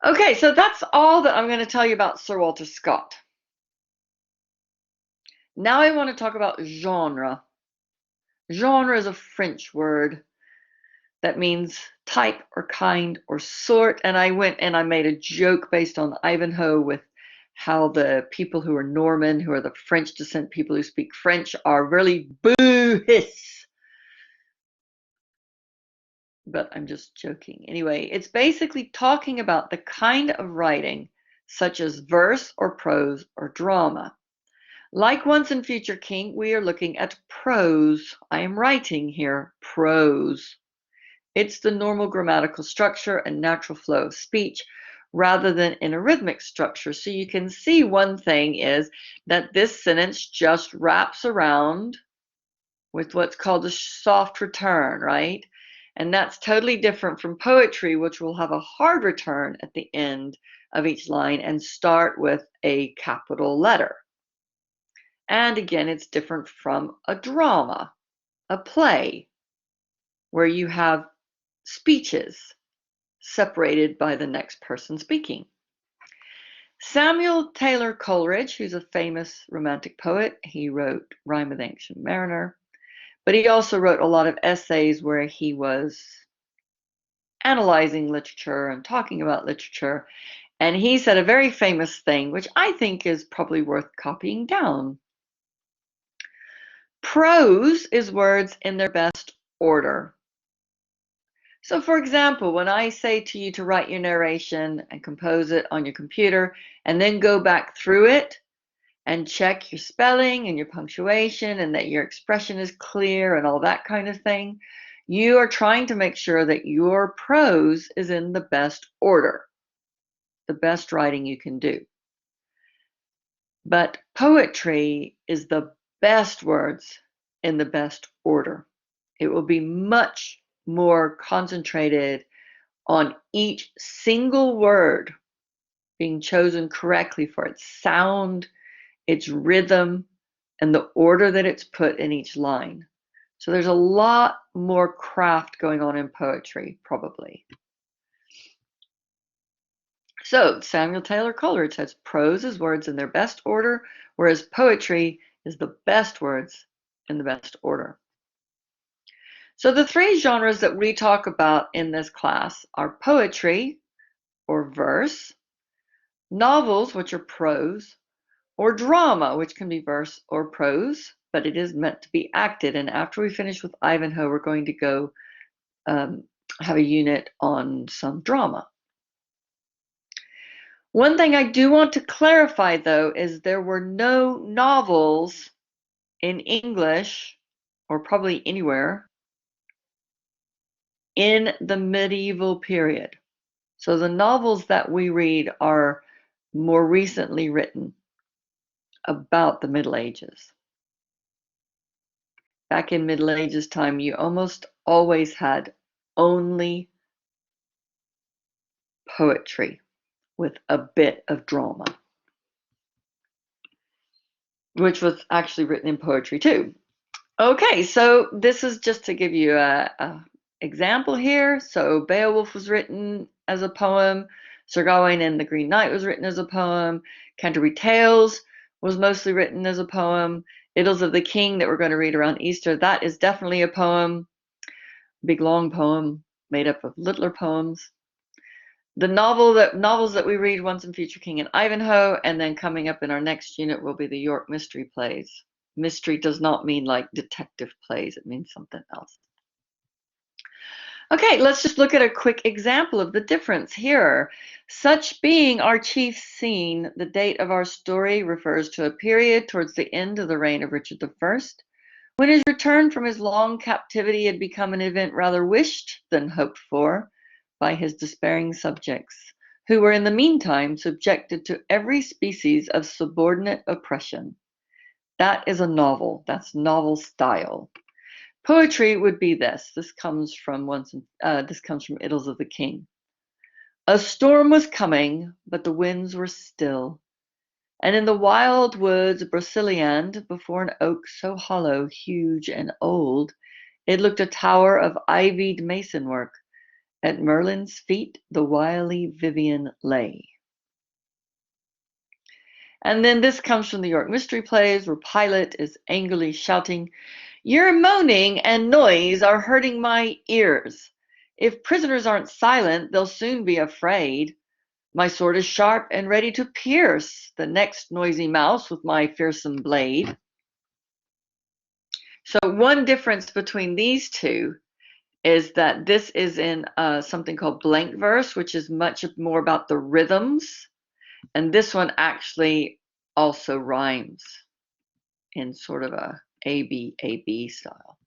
Okay, so that's all that I'm going to tell you about Sir Walter Scott. Now I want to talk about genre. Genre is a French word that means type or kind or sort. And I went and I made a joke based on Ivanhoe with how the people who are Norman, who are the French descent people who speak French, are really boo-hiss. But I'm just joking. Anyway, it's basically talking about the kind of writing, such as verse or prose or drama. Like Once and Future King, we are looking at prose. I am writing here prose. It's the normal grammatical structure and natural flow of speech rather than in a rhythmic structure. So you can see one thing is that this sentence just wraps around with what's called a soft return, right? And that's totally different from poetry, which will have a hard return at the end of each line and start with a capital letter. And again, it's different from a drama, a play, where you have speeches separated by the next person speaking. Samuel Taylor Coleridge, who's a famous romantic poet, he wrote Rime of the Ancient Mariner, but he also wrote a lot of essays where he was analyzing literature and talking about literature. And he said a very famous thing, which I think is probably worth copying down. Prose is words in their best order. So, for example, when I say to you to write your narration and compose it on your computer and then go back through it and check your spelling and your punctuation and that your expression is clear and all that kind of thing, you are trying to make sure that your prose is in the best order, the best writing you can do. But poetry is the best words in the best order. It will be much more concentrated on each single word being chosen correctly for its sound, its rhythm, and the order that it's put in each line. So there's a lot more craft going on in poetry, probably. So Samuel Taylor Coleridge says prose is words in their best order, whereas poetry is the best words in the best order. So the three genres that we talk about in this class are poetry, or verse, novels, which are prose, or drama, which can be verse or prose, but it is meant to be acted. And after we finish with Ivanhoe, we're going to go have a unit on some drama. One thing I do want to clarify, though, is there were no novels in English, or probably anywhere, in the medieval period. So the novels that we read are more recently written about the Middle Ages. Back in Middle Ages time, you almost always had only poetry with a bit of drama, which was actually written in poetry too. Okay, so this is just to give you a example here. So Beowulf was written as a poem. Sir Gawain and the Green Knight was written as a poem. Canterbury Tales was mostly written as a poem. Idylls of the King that we're going to read around Easter, that is definitely a poem. Big long poem made up of littler poems. The novels that we read, Once and Future King and Ivanhoe, and then coming up in our next unit will be the York Mystery Plays. Mystery does not mean like detective plays, it means something else. Okay, let's just look at a quick example of the difference here. Such being our chief scene, the date of our story refers to a period towards the end of the reign of Richard I, when his return from his long captivity had become an event rather wished than hoped for by his despairing subjects, who were in the meantime subjected to every species of subordinate oppression. That is a novel. That's novel style. Poetry would be this. This comes from Idylls of the King. A storm was coming, but the winds were still. And in the wild woods Broceliande, before an oak so hollow, huge, and old, it looked a tower of ivied masonwork, At Merlin's feet the wily Vivian lay. And then this comes from the York Mystery Plays, where Pilate is angrily shouting, "Your moaning and noise are hurting my ears. If prisoners aren't silent, they'll soon be afraid. My sword is sharp and ready to pierce the next noisy mouse with my fearsome blade." So one difference between these two is that this is in something called blank verse, which is much more about the rhythms, and this one actually also rhymes in sort of a A B style.